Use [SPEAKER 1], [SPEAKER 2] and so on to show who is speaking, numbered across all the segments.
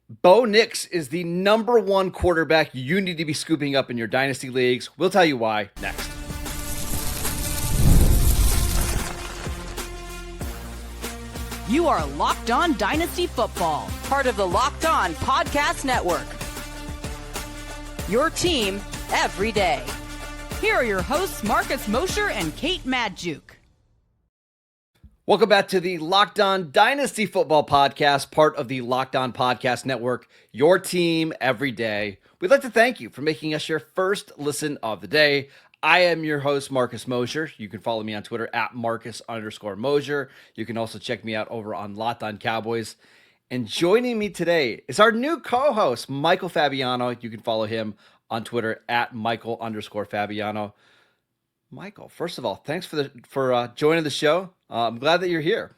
[SPEAKER 1] Bo Nix is the number one quarterback you need to be scooping up in your dynasty leagues. We'll tell you why next.
[SPEAKER 2] You are Locked On Dynasty Football, part of the Locked On Podcast Network. Your team every day. Here are your hosts, Marcus Mosher and Kate Madjuk.
[SPEAKER 1] Welcome back to the Locked On Dynasty Football Podcast, part of the Locked On Podcast Network, your team every day. We'd like to thank you for making us your first listen of the day. I am your host, Marcus Mosher. You can follow me on Twitter at Marcus_Mosher. You can also check me out over on Locked On Cowboys. And joining me today is our new co-host, Michael Fabiano. You can follow him on Twitter at Michael_Fabiano. Michael, first of all, thanks for joining the show. I'm glad that you're here.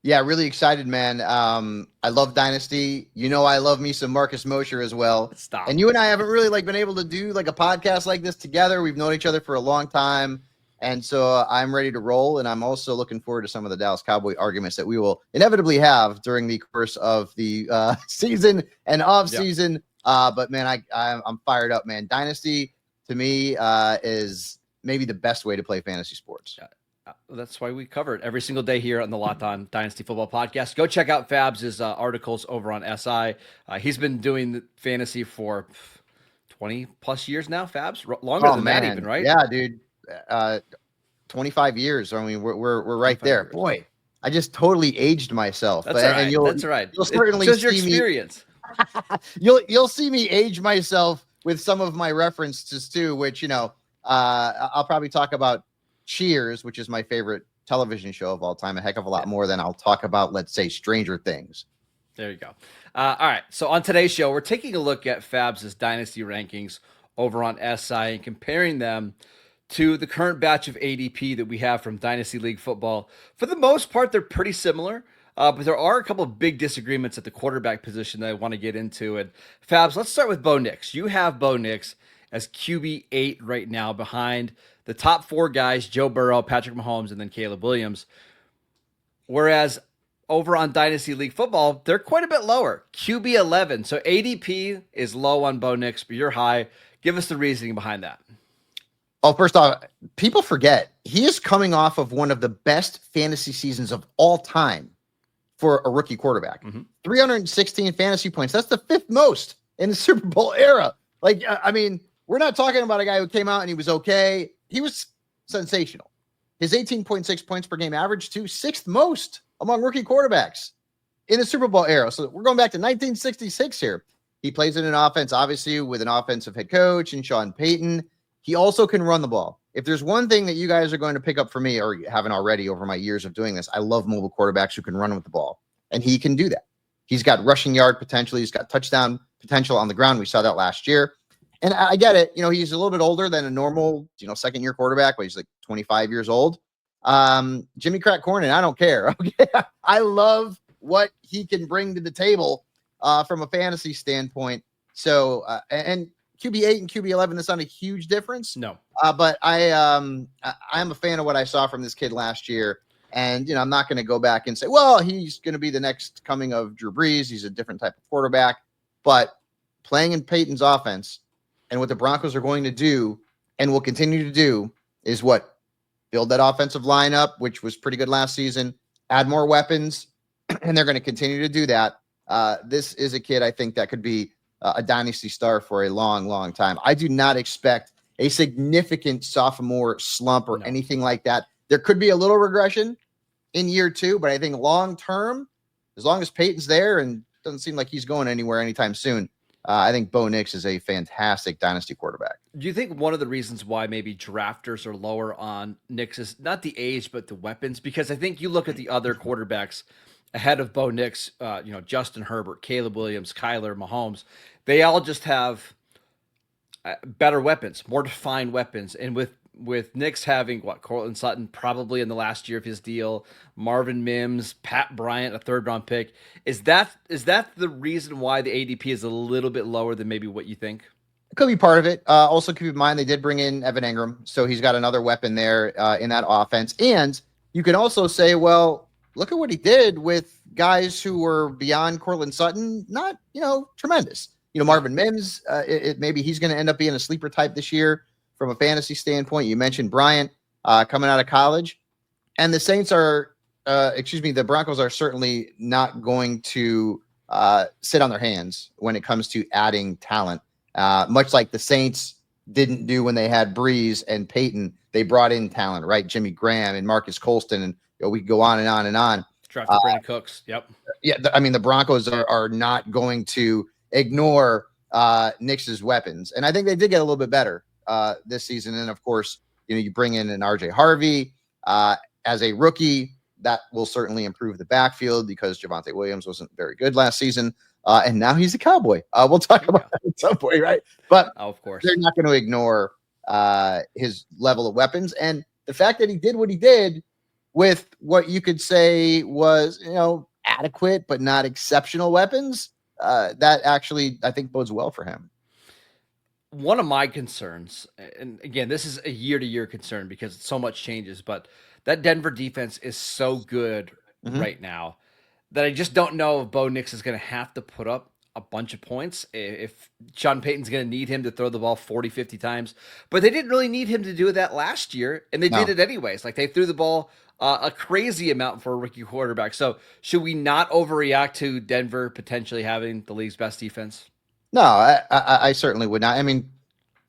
[SPEAKER 3] Yeah, really excited, man. I love Dynasty. You know, I love me some Marcus Mosher as well.
[SPEAKER 1] Stop.
[SPEAKER 3] And you and I haven't really been able to do a podcast like this together. We've known each other for a long time. And so I'm ready to roll. And I'm also looking forward to some of the Dallas Cowboy arguments that we will inevitably have during the course of the season and off season. But man, I'm fired up, man. Dynasty to me is maybe the best way to play fantasy sports.
[SPEAKER 1] That's why we cover it every single day here on the Locked On Dynasty Football Podcast. Go check out Fabs' articles over on SI. He's been doing fantasy for 20 plus years now, Fabs. Longer than that even, right?
[SPEAKER 3] Yeah, dude. 25 years. I mean, we're right there. Years. Boy, I just totally aged myself.
[SPEAKER 1] That's all right. That's right.
[SPEAKER 3] You'll certainly
[SPEAKER 1] see your experience.
[SPEAKER 3] You'll see me age myself with some of my references too, which, I'll probably talk about Cheers, which is my favorite television show of all time, a heck of a lot more than I'll talk about, let's say, Stranger Things.
[SPEAKER 1] There you go. All right. So on today's show, we're taking a look at Fabs' dynasty rankings over on SI and comparing them to the current batch of ADP that we have from Dynasty League Football. For the most part, they're pretty similar, but there are a couple of big disagreements at the quarterback position that I want to get into. And Fabs, let's start with Bo Nix. You have Bo Nix as QB8 right now behind the top four guys, Joe Burrow, Patrick Mahomes, and then Caleb Williams. Whereas over on Dynasty League Football, they're quite a bit lower, QB11. So ADP is low on Bo Nix, but you're high. Give us the reasoning behind that.
[SPEAKER 3] Oh, first off, people forget he is coming off of one of the best fantasy seasons of all time for a rookie quarterback. 316 fantasy points. That's the fifth most in the Super Bowl era. We're not talking about a guy who came out and he was okay. He was sensational. His 18.6 points per game average to sixth most among rookie quarterbacks in the Super Bowl era. So we're going back to 1966 here. He plays in an offense, obviously, with an offensive head coach and Sean Payton. He also can run the ball. If there's one thing that you guys are going to pick up for me, or haven't already over my years of doing this, I love mobile quarterbacks who can run with the ball. And he can do that. He's got rushing yard potential. He's got touchdown potential on the ground. We saw that last year. And I get it. He's a little bit older than a normal, second-year quarterback, but he's like 25 years old. Jimmy Crack Cornyn, I don't care. Okay? I love what he can bring to the table from a fantasy standpoint. So, and QB8 and QB11, that's not a huge difference.
[SPEAKER 1] No.
[SPEAKER 3] But I am a fan of what I saw from this kid last year. And, I'm not going to go back and say, well, he's going to be the next coming of Drew Brees. He's a different type of quarterback. But playing in Peyton's offense, and what the Broncos are going to do and will continue to do is what? Build that offensive lineup, which was pretty good last season, add more weapons, and they're going to continue to do that. This is a kid I think that could be a dynasty star for a long, long time. I do not expect a significant sophomore slump or anything like that. There could be a little regression in year two, but I think long term, as long as Peyton's there and doesn't seem like he's going anywhere anytime soon, I think Bo Nix is a fantastic dynasty quarterback.
[SPEAKER 1] Do you think one of the reasons why maybe drafters are lower on Nix is not the age, but the weapons? Because I think you look at the other quarterbacks ahead of Bo Nix, Justin Herbert, Caleb Williams, Kyler, Mahomes, they all just have better weapons, more defined weapons. And with Nix having Cortland Sutton probably in the last year of his deal, Marvin Mims, Pat Bryant, a third-round pick, is that the reason why the ADP is a little bit lower than maybe what you think?
[SPEAKER 3] It could be part of it. Also, keep in mind they did bring in Evan Engram, so he's got another weapon there in that offense. And you can also say, well, look at what he did with guys who were beyond Cortland Sutton. Not, tremendous. Marvin Mims, maybe he's going to end up being a sleeper type this year from a fantasy standpoint. You mentioned Bryant coming out of college. And the Saints are, the Broncos are certainly not going to sit on their hands when it comes to adding talent. Much like the Saints didn't do when they had Breeze and Payton, they brought in talent, right? Jimmy Graham and Marcus Colston, and we could go on and on and on.
[SPEAKER 1] Drafted Brandon Cooks. Yep.
[SPEAKER 3] Yeah, the Broncos are not going to ignore Nix's weapons, and I think they did get a little bit better this season. And of course, you bring in an RJ Harvey as a rookie. That will certainly improve the backfield because Javonte Williams wasn't very good last season. And now he's a Cowboy. We'll talk about that at some point, right? But
[SPEAKER 1] of course,
[SPEAKER 3] they're not going to ignore his level of weapons. And the fact that he did what he did with what you could say was, adequate but not exceptional weapons, that actually, I think, bodes well for him.
[SPEAKER 1] One of my concerns, and again, this is a year-to-year concern because so much changes, but that Denver defense is so good right now that I just don't know if Bo Nix is going to have to put up a bunch of points, if Sean Payton's going to need him to throw the ball 40, 50 times. But they didn't really need him to do that last year, and they did it anyways. Like, they threw the ball a crazy amount for a rookie quarterback. So should we not overreact to Denver potentially having the league's best defense?
[SPEAKER 3] No, I certainly would not. I mean,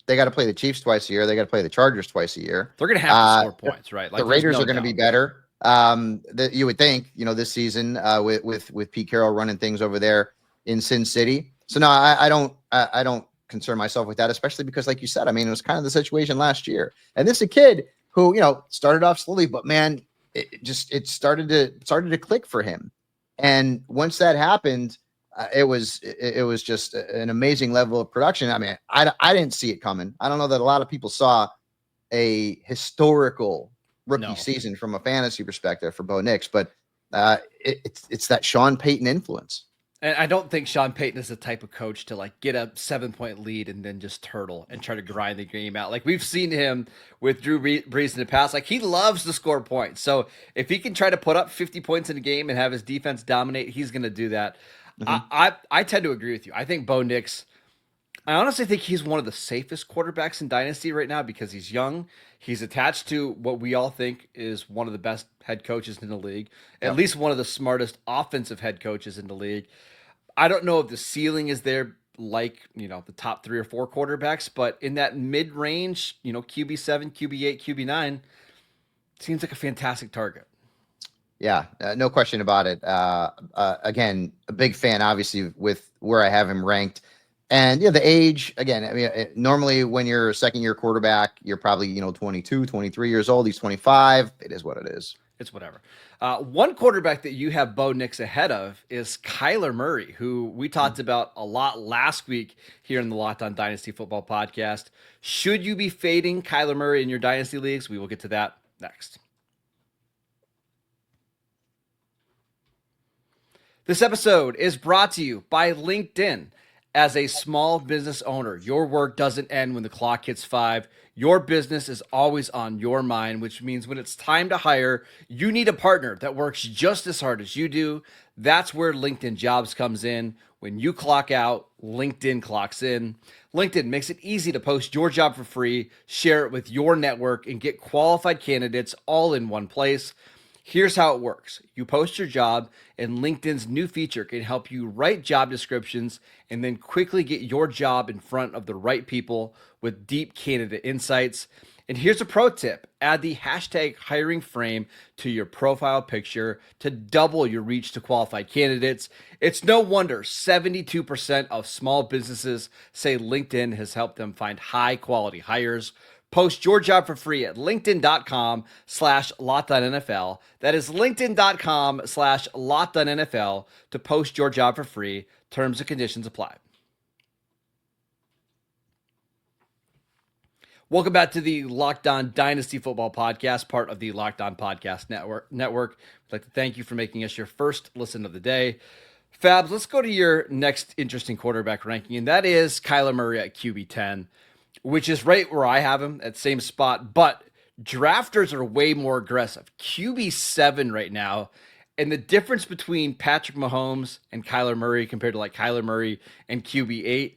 [SPEAKER 3] they got to play the Chiefs twice a year. They got to play the Chargers twice a year.
[SPEAKER 1] They're going to have to score points, right? Like,
[SPEAKER 3] the Raiders are going to be better. That you would think, this season with Pete Carroll running things over there in Sin City. So no, I don't concern myself with that, especially because, like you said, I mean, it was kind of the situation last year. And this is a kid who, started off slowly, but man, it started to click for him. And once that happened, it was just an amazing level of production. I mean, I didn't see it coming. I don't know that a lot of people saw a historical rookie season from a fantasy perspective for Bo Nix, but it's that Sean Payton influence.
[SPEAKER 1] And I don't think Sean Payton is the type of coach to like get a 7-point lead and then just turtle and try to grind the game out. Like, we've seen him with Drew Brees in the past. Like, he loves to score points. So if he can try to put up 50 points in a game and have his defense dominate, he's going to do that. I tend to agree with you. I think Bo Nix, I honestly think he's one of the safest quarterbacks in Dynasty right now because he's young. He's attached to what we all think is one of the best head coaches in the league, at least one of the smartest offensive head coaches in the league. I don't know if the ceiling is there like, the top 3 or 4 quarterbacks, but in that mid-range, QB7, QB8, QB9, seems like a fantastic target.
[SPEAKER 3] Yeah, no question about it. Again, a big fan, obviously, with where I have him ranked. And the age, again, I mean, normally when you're a second-year quarterback, you're probably, 22, 23 years old. He's 25. It is what it is.
[SPEAKER 1] It's whatever. One quarterback that you have Bo Nix ahead of is Kyler Murray, who we talked about a lot last week here in the Locked On Dynasty Football Podcast. Should you be fading Kyler Murray in your Dynasty leagues? We will get to that next. This episode is brought to you by LinkedIn. As a small business owner, your work doesn't end when the clock hits 5. Your business is always on your mind, which means when it's time to hire, you need a partner that works just as hard as you do. That's where LinkedIn Jobs comes in. When you clock out, LinkedIn clocks in. LinkedIn makes it easy to post your job for free, share it with your network, and get qualified candidates all in one place. Here's how it works. You post your job, and LinkedIn's new feature can help you write job descriptions and then quickly get your job in front of the right people with deep candidate insights. And here's a pro tip. Add the hashtag hiring frame to your profile picture to double your reach to qualified candidates. It's no wonder 72% of small businesses say LinkedIn has helped them find high quality hires. Post your job for free at linkedin.com/LockedOnNFL. That is linkedin.com/LockedOnNFL to post your job for free. Terms and conditions apply. Welcome back to the Locked On Dynasty Football Podcast, part of the Locked On Podcast Network. I'd like to thank you for making us your first listen of the day. Fabs, let's go to your next interesting quarterback ranking, and that is Kyler Murray at QB10. Which is right where I have him at same spot, but drafters are way more aggressive. QB7 right now, And the difference between Patrick Mahomes and Kyler Murray compared to like Kyler Murray and QB8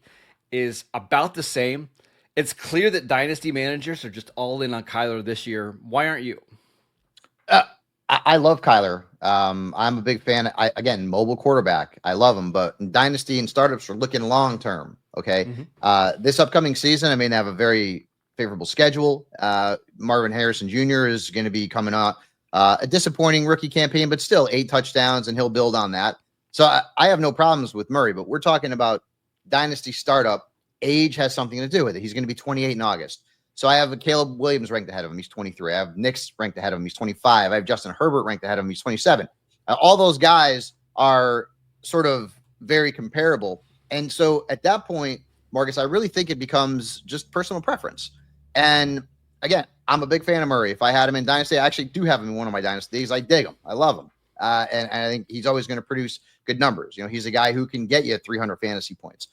[SPEAKER 1] is about the same. It's clear that dynasty managers are just all in on Kyler this year. Why aren't you?
[SPEAKER 3] I love Kyler. I'm a big fan. Again, mobile quarterback. I love him, but in dynasty and startups are looking long term. Okay. This upcoming season, I mean, they have a very favorable schedule. Marvin Harrison Jr. is going to be coming up. A disappointing rookie campaign, but still 8 touchdowns, and he'll build on that. So I have no problems with Murray, but we're talking about dynasty startup. Age has something to do with it. He's going to be 28 in August. So I have Caleb Williams ranked ahead of him. He's 23. I have Nix ranked ahead of him. He's 25. I have Justin Herbert ranked ahead of him. He's 27. All those guys are sort of very comparable. And so at that point, Marcus, I really think it becomes just personal preference. And again, I'm a big fan of Murray. If I had him in dynasty, I actually do have him in one of my dynasties. I dig him. I love him. And I think he's always going to produce good numbers. You know, he's a guy who can get you 300 fantasy points.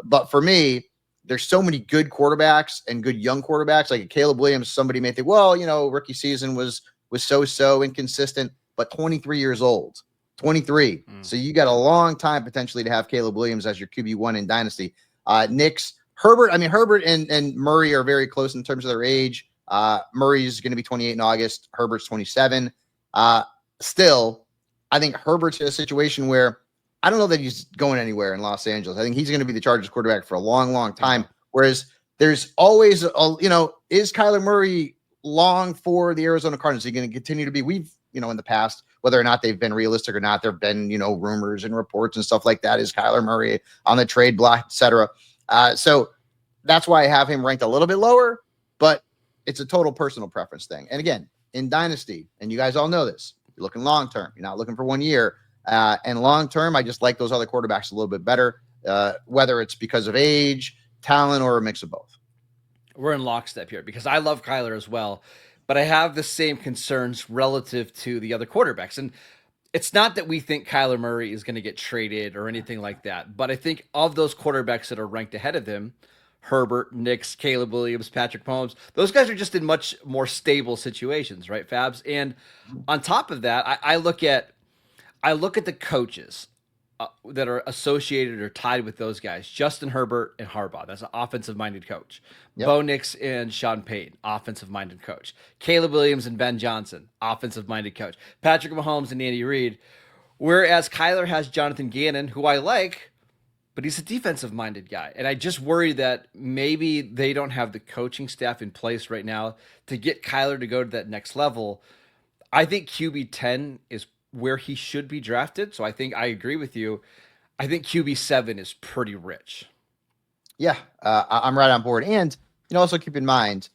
[SPEAKER 3] But for me, there's so many good quarterbacks and good young quarterbacks. Like Caleb Williams, somebody may think, well, you know, rookie season was so inconsistent, but 23 years old, 23. So you got a long time potentially to have Caleb Williams as your QB1 in dynasty. Nix, Herbert. I mean, Herbert and Murray are very close in terms of their age. Murray's going to be 28 in August. Herbert's 27. Still, I think Herbert's in a situation where I don't know that he's going anywhere in Los Angeles. I think he's going to be the Chargers quarterback for a long, long time. Whereas there's always, is Kyler Murray long for the Arizona Cardinals? Is he going to continue to be? We've, in the past, whether or not they've been realistic or not, there have been, rumors and reports and stuff like that. Is Kyler Murray on the trade block, et cetera? So that's why I have him ranked a little bit lower, but it's a total personal preference thing. And again, in Dynasty, and you guys all know this, you're looking long term. You're not looking for 1 year. And long term, I just like those other quarterbacks a little bit better, whether it's because of age, talent, or a mix of both.
[SPEAKER 1] We're in lockstep here because I love Kyler as well, but I have the same concerns relative to the other quarterbacks. And it's not that we think Kyler Murray is going to get traded or anything like that, but I think of those quarterbacks that are ranked ahead of him, Herbert, Nix, Caleb Williams, Patrick Mahomes, those guys are just in much more stable situations, right, Fabs? And on top of that, I look at the coaches that are associated or tied with those guys. Justin Herbert and Harbaugh, that's an offensive-minded coach. Yep. Bo Nix and Sean Payton, offensive-minded coach. Caleb Williams and Ben Johnson, offensive-minded coach. Patrick Mahomes and Andy Reid. Whereas Kyler has Jonathan Gannon, who I like, but he's a defensive-minded guy. And I just worry that maybe they don't have the coaching staff in place right now to get Kyler to go to that next level. I think QB10 is where he should be drafted. So I think I agree with you. I think QB7 is pretty rich.
[SPEAKER 3] Yeah, I'm right on board. And, also keep in mind,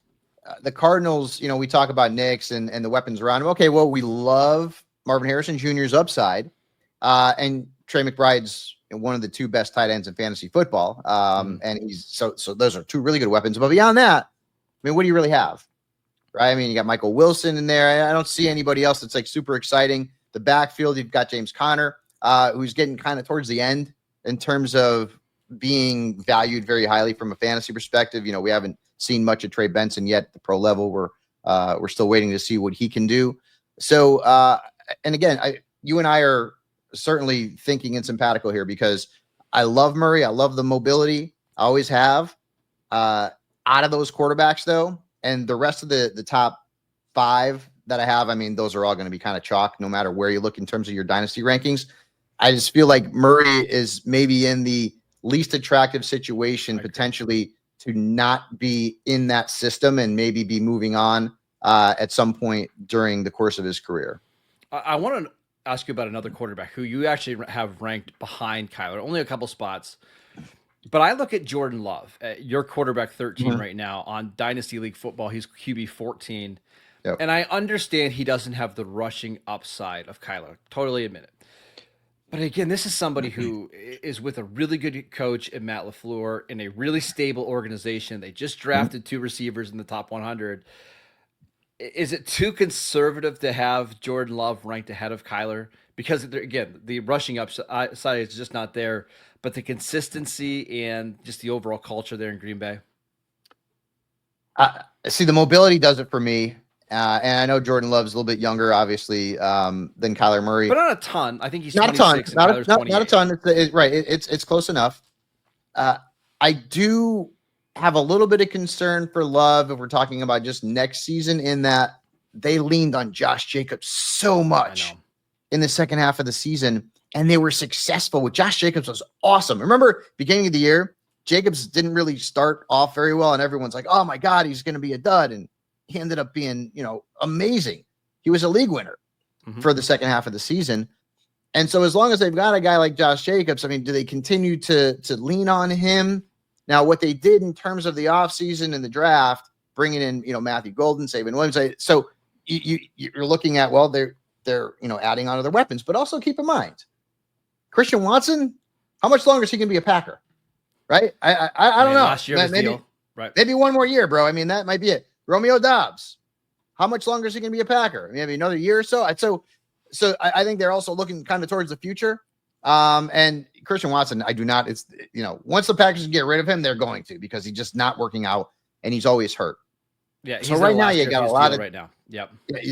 [SPEAKER 3] the Cardinals, we talk about Nix and the weapons around him. Okay, well, we love Marvin Harrison Jr.'s upside. And Trey McBride's one of the 2 best tight ends in fantasy football. And he's so those are 2 really good weapons. But beyond that, I mean, what do you really have? Right? I mean, you got Michael Wilson in there. I don't see anybody else that's like super exciting. The backfield, you've got James Conner, who's getting kind of towards the end in terms of being valued very highly from a fantasy perspective. We haven't seen much of Trey Benson yet at the pro level. We're still waiting to see what he can do. So, and again, you and I are certainly thinking and simpatical here because I love Murray. I love the mobility. I always have. Out of those quarterbacks, though, and the rest of the top 5 that I have, I mean, those are all going to be kind of chalk no matter where you look in terms of your dynasty rankings. I just feel like Murray is maybe in the least attractive situation potentially to not be in that system and maybe be moving on at some point during the course of his career.
[SPEAKER 1] I want to ask you about another quarterback who you actually have ranked behind Kyler, only a couple spots. But I look at Jordan Love, your quarterback 13 right now on Dynasty League football. He's QB 14. Yep. And I understand he doesn't have the rushing upside of Kyler. Totally admit it. But again, this is somebody who is with a really good coach in Matt LaFleur in a really stable organization. They just drafted 2 receivers in the top 100. Is it too conservative to have Jordan Love ranked ahead of Kyler? Because, again, the rushing upside is just not there, but the consistency and just the overall culture there in Green Bay.
[SPEAKER 3] See, the mobility does it for me. And I know Jordan Love's a little bit younger, obviously, than Kyler Murray.
[SPEAKER 1] But not a ton. I think he's
[SPEAKER 3] not a ton.
[SPEAKER 1] 26 and Kyler's 28.
[SPEAKER 3] Not a ton. Right. It's close enough. I do have a little bit of concern for Love if we're talking about just next season, in that they leaned on Josh Jacobs so much in the second half of the season, and they were successful with Josh Jacobs. Was awesome. Remember, beginning of the year, Jacobs didn't really start off very well, and everyone's like, oh my God, he's going to be a dud. And he ended up being, amazing. He was a league winner for the second half of the season. And so as long as they've got a guy like Josh Jacobs, I mean, do they continue to lean on him? Now, what they did in terms of the offseason and the draft, bringing in, Matthew Golden, Saban Williams. So you're looking at, well, they're adding on to their weapons, but also keep in mind, Christian Watson, how much longer is he going to be a Packer? Right? I don't know.
[SPEAKER 1] Last year was
[SPEAKER 3] maybe,
[SPEAKER 1] deal. Right.
[SPEAKER 3] Maybe one more year, bro. I mean, that might be it. Romeo Doubs, how much longer is he going to be a Packer? Maybe another year or so. So I think they're also looking kind of towards the future. And Christian Watson, I do not. It's once the Packers get rid of him, they're going to, because he's just not working out and he's always hurt.
[SPEAKER 1] Yeah.
[SPEAKER 3] So right now you got a lot of
[SPEAKER 1] right now. Yep.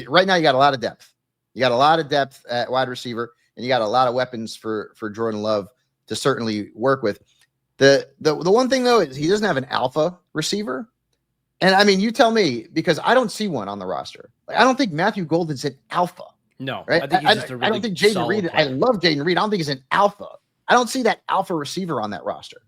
[SPEAKER 3] Right now you got a lot of depth. You got a lot of depth at wide receiver, and you got a lot of weapons for Jordan Love to certainly work with. The one thing though is he doesn't have an alpha receiver. And I mean, you tell me, because I don't see one on the roster. Like, I don't think Matthew Golden's an alpha.
[SPEAKER 1] No,
[SPEAKER 3] right?
[SPEAKER 1] I think he's just a really
[SPEAKER 3] I don't think Jaden Reed.
[SPEAKER 1] player.
[SPEAKER 3] I love Jaden Reed. I don't think he's an alpha. I don't see that alpha receiver on that roster.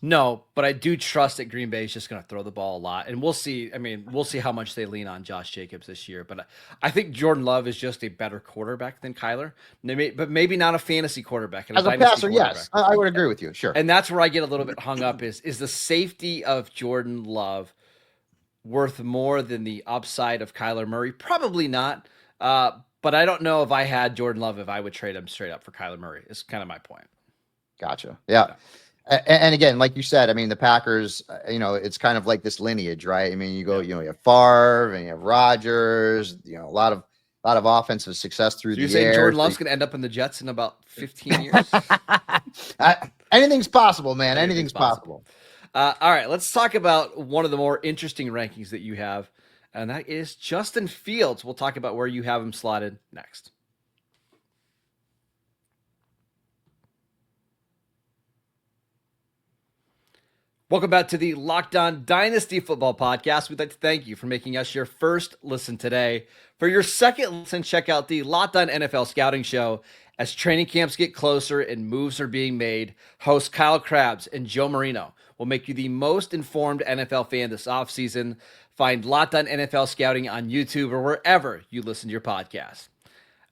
[SPEAKER 1] No, but I do trust that Green Bay is just going to throw the ball a lot, and we'll see. I mean, we'll see how much they lean on Josh Jacobs this year. But I think Jordan Love is just a better quarterback than Kyler, but maybe not a fantasy quarterback.
[SPEAKER 3] As a passer, yes, I would agree with you. Sure,
[SPEAKER 1] and that's where I get a little bit hung up. Is the safety of Jordan Love worth more than the upside of Kyler Murray? Probably not. But I don't know if I had Jordan Love, if I would trade him straight up for Kyler Murray. Is kind of my point.
[SPEAKER 3] Gotcha. Yeah. And again, like you said, I mean, the Packers, it's kind of like this lineage, right? I mean, you go, you have Favre and you have Rodgers, a lot of offensive success through the air.
[SPEAKER 1] You're saying Jordan Love's going to end up in the Jets in about 15 years?
[SPEAKER 3] Anything's possible, man. Anything's possible.
[SPEAKER 1] All right, let's talk about one of the more interesting rankings that you have, and that is Justin Fields. We'll talk about where you have him slotted next. Welcome back to the Locked On Dynasty Football Podcast. We'd like to thank you for making us your first listen today. For your second listen, check out the Locked On NFL Scouting Show. As training camps get closer and moves are being made, hosts Kyle Krabs and Joe Marino will make you the most informed NFL fan this offseason. Find Locked On NFL Scouting on YouTube or wherever you listen to your podcast.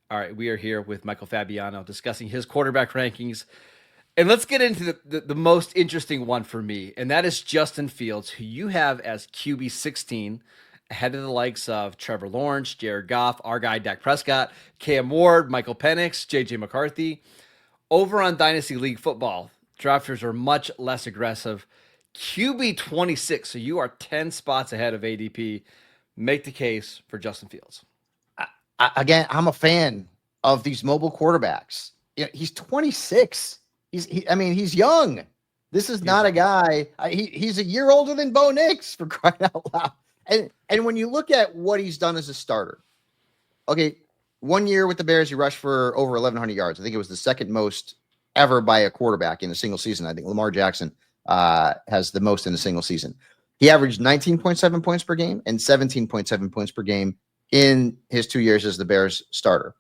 [SPEAKER 1] All right, we are here with Michael Fabiano discussing his quarterback rankings. And let's get into the most interesting one for me, and that is Justin Fields, who you have as QB 16, ahead of the likes of Trevor Lawrence, Jared Goff, our guy Dak Prescott, Cam Ward, Michael Penix, J.J. McCarthy. Over on Dynasty League Football, drafters are much less aggressive. QB 26, so you are 10 spots ahead of ADP. Make the case for Justin Fields.
[SPEAKER 3] Again, I'm a fan of these mobile quarterbacks. He's 26. He's young. This is not a guy. He's a year older than Bo Nix, for crying out loud. And when you look at what he's done as a starter, okay, 1 year with the Bears, he rushed for over 1,100 yards. I think it was the second most ever by a quarterback in a single season. I think Lamar Jackson has the most in a single season. He averaged 19.7 points per game and 17.7 points per game in his 2 years as the Bears starter.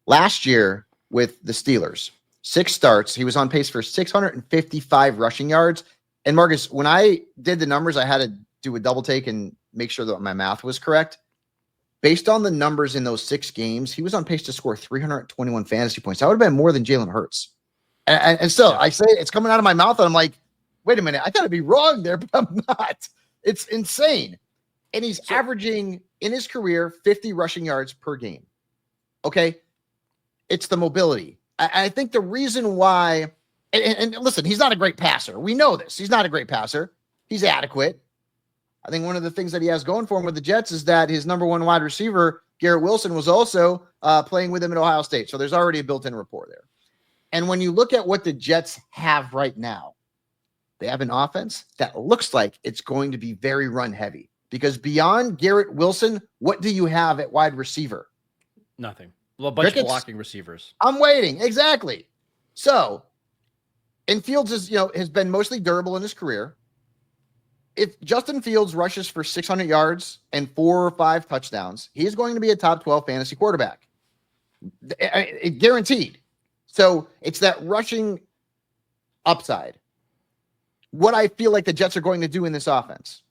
[SPEAKER 3] Last year with the Steelers, 6 starts, he was on pace for 655 rushing yards. And Marcus, when I did the numbers, I had to do a double take and make sure that my math was correct. Based on the numbers in those 6 games, he was on pace to score 321 fantasy points. That would have been more than Jalen Hurts. And still, I say it's coming out of my mouth, and I'm like, wait a minute, I got to be wrong there, but I'm not. It's insane. And he's averaging, in his career, 50 rushing yards per game. Okay? It's the mobility. I think the reason why, and listen, he's not a great passer. We know this. He's not a great passer. He's adequate. I think one of the things that he has going for him with the Jets is that his number 1 wide receiver, Garrett Wilson, was also playing with him at Ohio State. So there's already a built-in rapport there. And when you look at what the Jets have right now, they have an offense that looks like it's going to be very run heavy. because beyond Garrett Wilson, what do you have at wide receiver?
[SPEAKER 1] Nothing. Well, a bunch of blocking receivers.
[SPEAKER 3] I'm waiting. Exactly. So, and Fields is, has been mostly durable in his career. If Justin Fields rushes for 600 yards and 4 or 5 touchdowns, he's going to be a top 12 fantasy quarterback. Guaranteed. So it's that rushing upside. What I feel like the Jets are going to do in this offense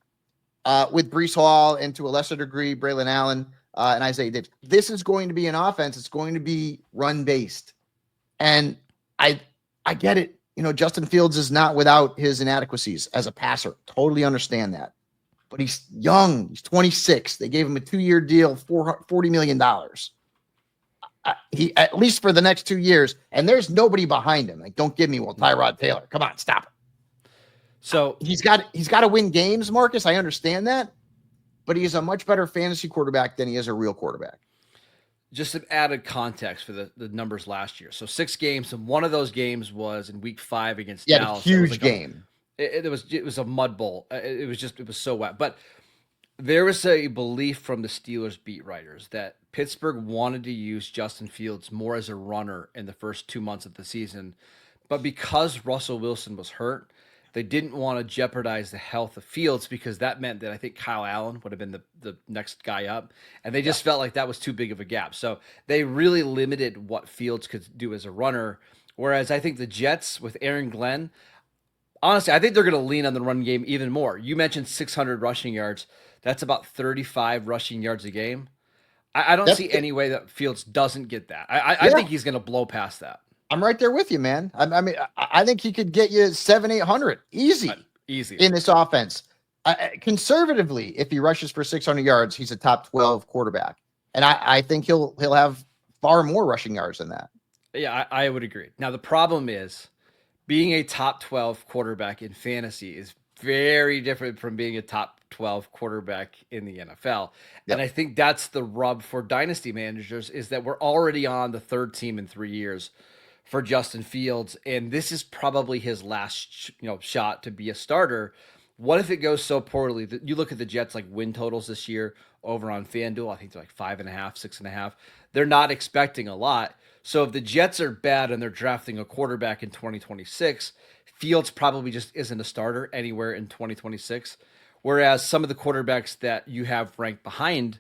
[SPEAKER 3] with Breece Hall and to a lesser degree, Braylon Allen and Isaiah Davis, this is going to be an offense. It's going to be run based. And I get it. Justin Fields is not without his inadequacies as a passer. Totally understand that. But he's young. He's 26. They gave him a 2-year deal, $40 million. He at least for the next 2 years, and there's nobody behind him. Like, don't give me Tyrod Taylor. Come on, stop it.
[SPEAKER 1] So
[SPEAKER 3] he's got to win games, Marcus. I understand that, but he is a much better fantasy quarterback than he is a real quarterback.
[SPEAKER 1] Just some added context for the numbers last year. So 6 games, and one of those games was in week 5 against Dallas.
[SPEAKER 3] Huge game.
[SPEAKER 1] It was a mud bowl. It was so wet. But there was a belief from the Steelers beat writers that Pittsburgh wanted to use Justin Fields more as a runner in the first 2 months of the season. But because Russell Wilson was hurt, they didn't want to jeopardize the health of Fields, because that meant that I think Kyle Allen would have been the next guy up. And they just felt like that was too big of a gap. So they really limited what Fields could do as a runner. Whereas I think the Jets with Aaron Glenn, honestly, I think they're going to lean on the run game even more. You mentioned 600 rushing yards. That's about 35 rushing yards a game. I don't see any way that Fields doesn't get that. I think he's going to blow past that.
[SPEAKER 3] I'm right there with you, man. I mean, I think he could get you 700-800 easy in this offense. Conservatively, if he rushes for 600 yards, he's a top 12 quarterback, and I think he'll have far more rushing yards than that.
[SPEAKER 1] Yeah, I would agree. Now the problem is, being a top 12 quarterback in fantasy is very different from being a top 12 quarterback in the NFL. Yep. And I think that's the rub for dynasty managers, is that we're already on the 3rd team in 3 years for Justin Fields, and this is probably his last shot to be a starter. What if it goes so poorly that you look at the Jets win totals this year over on FanDuel? I think they're 5.5, 6.5. They're not expecting a lot. So if the Jets are bad and they're drafting a quarterback in 2026, Fields probably just isn't a starter anywhere in 2026. Whereas some of the quarterbacks that you have ranked behind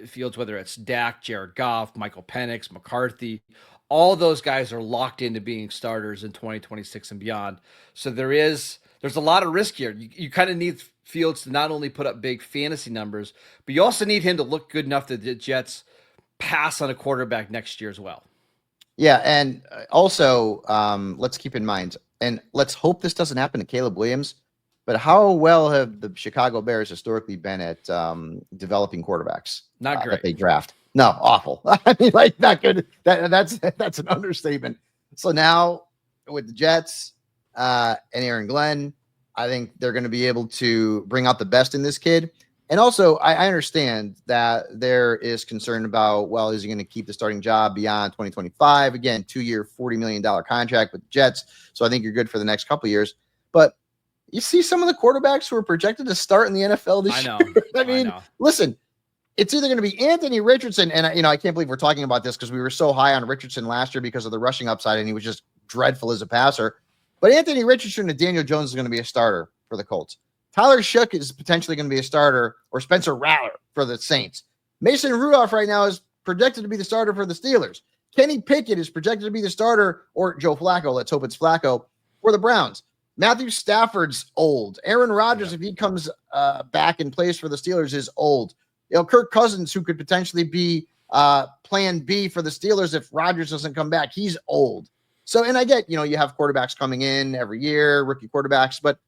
[SPEAKER 1] Fields, whether it's Dak, Jared Goff, Michael Penix, McCarthy, all those guys are locked into being starters in 2026 and beyond. So there's a lot of risk here. You kind of need Fields to not only put up big fantasy numbers, but you also need him to look good enough that the Jets pass on a quarterback next year as well.
[SPEAKER 3] Yeah, and also let's keep in mind, and let's hope this doesn't happen to Caleb Williams, but how well have the Chicago Bears historically been at developing quarterbacks?
[SPEAKER 1] Not great.
[SPEAKER 3] That they draft. No, awful. I mean, not good. That's an understatement. So now with the Jets and Aaron Glenn, I think they're going to be able to bring out the best in this kid. And also, I understand that there is concern about, well, is he going to keep the starting job beyond 2025? Again, 2-year, $40 million contract with the Jets. So I think you're good for the next couple of years. But you see some of the quarterbacks who are projected to start in the NFL this year. I mean, listen, it's either going to be Anthony Richardson, and I can't believe we're talking about this because we were so high on Richardson last year because of the rushing upside, and he was just dreadful as a passer. But Anthony Richardson and Daniel Jones is going to be a starter for the Colts. Tyler Shook is potentially going to be a starter, or Spencer Rattler for the Saints. Mason Rudolph right now is projected to be the starter for the Steelers. Kenny Pickett is projected to be the starter, or Joe Flacco, let's hope it's Flacco, for the Browns. Matthew Stafford's old. Aaron Rodgers, if he comes back and plays for the Steelers, is old. Kirk Cousins, who could potentially be plan B for the Steelers if Rodgers doesn't come back, he's old. So, and I get, you have quarterbacks coming in every year, rookie quarterbacks, but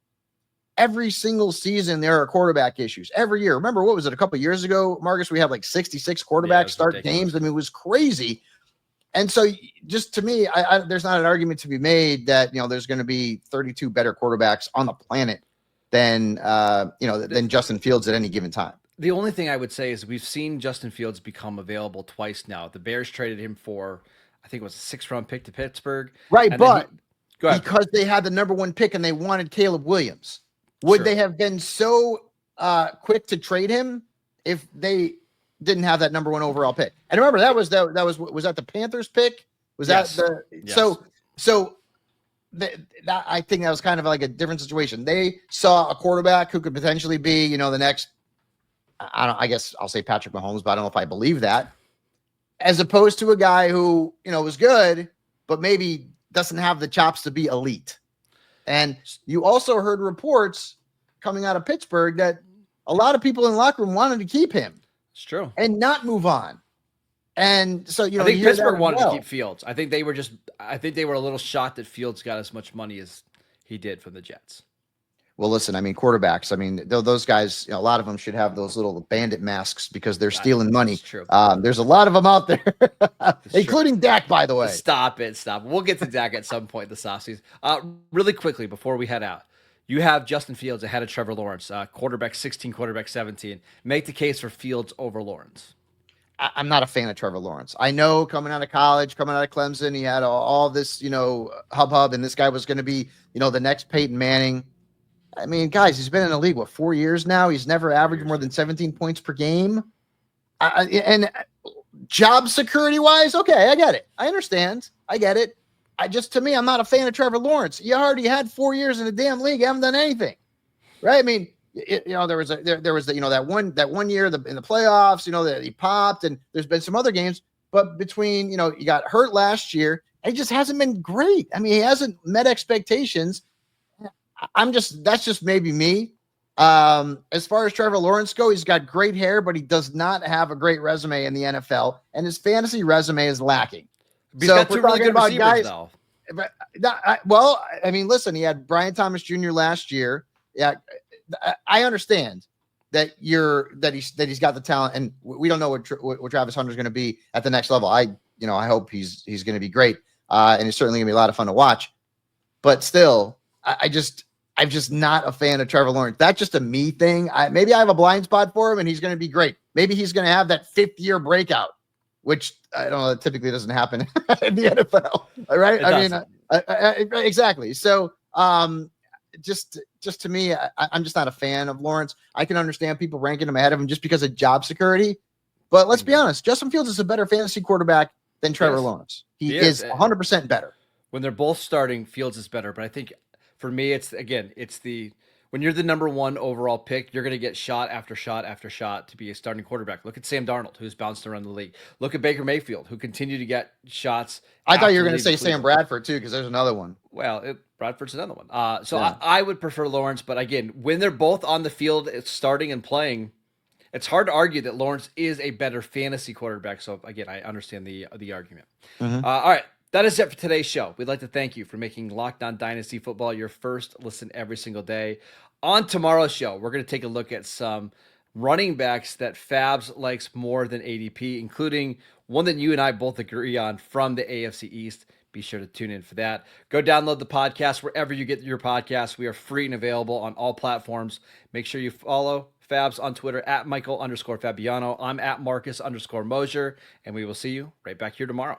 [SPEAKER 3] every single season there are quarterback issues. Every year. Remember, what was it, a couple of years ago, Marcus? We had 66 quarterbacks start ridiculous games. I mean, it was crazy. And so just to me, there's not an argument to be made that, there's going to be 32 better quarterbacks on the planet than Justin Fields at any given time.
[SPEAKER 1] The only thing I would say is we've seen Justin Fields become available twice now. The Bears traded him for, I think it was a 6th-round pick to Pittsburgh.
[SPEAKER 3] Right, but because they had the number 1 pick and they wanted Caleb Williams, would they have been so quick to trade him if they didn't have that number 1 overall pick. And remember, was that the Panthers pick? Was
[SPEAKER 1] Yes.
[SPEAKER 3] that the
[SPEAKER 1] Yes.
[SPEAKER 3] so that I think that was kind of like a different situation. They saw a quarterback who could potentially be, the next, I guess I'll say Patrick Mahomes, but I don't know if I believe that, as opposed to a guy who, was good, but maybe doesn't have the chops to be elite. And you also heard reports coming out of Pittsburgh that a lot of people in the locker room wanted to keep him.
[SPEAKER 1] It's true.
[SPEAKER 3] And not move on. And so,
[SPEAKER 1] I think Pittsburgh wanted to keep Fields. I think they were a little shocked that Fields got as much money as he did from the Jets.
[SPEAKER 3] Well, listen, quartarbacks, those guys, a lot of them should have those little bandit masks because they're stealing money.
[SPEAKER 1] True.
[SPEAKER 3] There's a lot of them out there, including Dak, by the way.
[SPEAKER 1] Stop it. We'll get to Dak at some point this offseason. Really quickly, before we head out, you have Justin Fields ahead of Trevor Lawrence, quarterback 16, quarterback 17. Make the case for Fields over Lawrence.
[SPEAKER 3] I'm not a fan of Trevor Lawrence. I know coming out of college, coming out of Clemson, he had all this, hubbub, and this guy was going to be, the next Peyton Manning. Guys, he's been in the league, 4 years now? He's never averaged more than 17 points per game. And job security-wise, okay, I get it. I understand. I get it. To me, I'm not a fan of Trevor Lawrence. You already had 4 years in the damn league, haven't done anything, right? There was that one year in the playoffs, that he popped, and there's been some other games, but between, he got hurt last year, and he just hasn't been great. He hasn't met expectations. That's just maybe me. As far as Trevor Lawrence go, he's got great hair, but he does not have a great resume in the NFL, and his fantasy resume is lacking.
[SPEAKER 1] He's got two really good receivers, though.
[SPEAKER 3] Listen, he had Brian Thomas Jr. last year. Yeah, I understand that he's got the talent, and we don't know what Travis Hunter's going to be at the next level. I hope he's going to be great, and he's certainly going to be a lot of fun to watch. But still, I'm just not a fan of Trevor Lawrence. That's just a me thing. Maybe I have a blind spot for him, and he's going to be great. Maybe he's going to have that 5th-year breakout, which I don't know. That typically doesn't happen in the NFL, right? Exactly. So, just to me, I'm just not a fan of Lawrence. I can understand people ranking him ahead of him just because of job security, but let's be honest. Justin Fields is a better fantasy quarterback than Trevor Lawrence. He is 100% better.
[SPEAKER 1] When they're both starting, Fields is better, but I think for me, when you're the number 1 overall pick, you're going to get shot after shot after shot to be a starting quarterback. Look at Sam Darnold, who's bounced around the league. Look at Baker Mayfield, who continued to get shots.
[SPEAKER 3] I thought you were going to say Sam Bradford too, because there's another one.
[SPEAKER 1] Well, Bradford's another one. I would prefer Lawrence, but again, when they're both on the field, starting and playing, it's hard to argue that Lawrence is a better fantasy quarterback. So again, I understand the argument.
[SPEAKER 3] Mm-hmm.
[SPEAKER 1] All right. That is it for today's show. We'd like to thank you for making Locked On Dynasty Football your first listen every single day. On tomorrow's show, we're going to take a look at some running backs that Fabs likes more than ADP, including one that you and I both agree on from the AFC East. Be sure to tune in for that. Go download the podcast wherever you get your podcasts. We are free and available on all platforms. Make sure you follow Fabs on Twitter at Michael_Fabiano. I'm at Marcus_Mosher, and we will see you right back here tomorrow.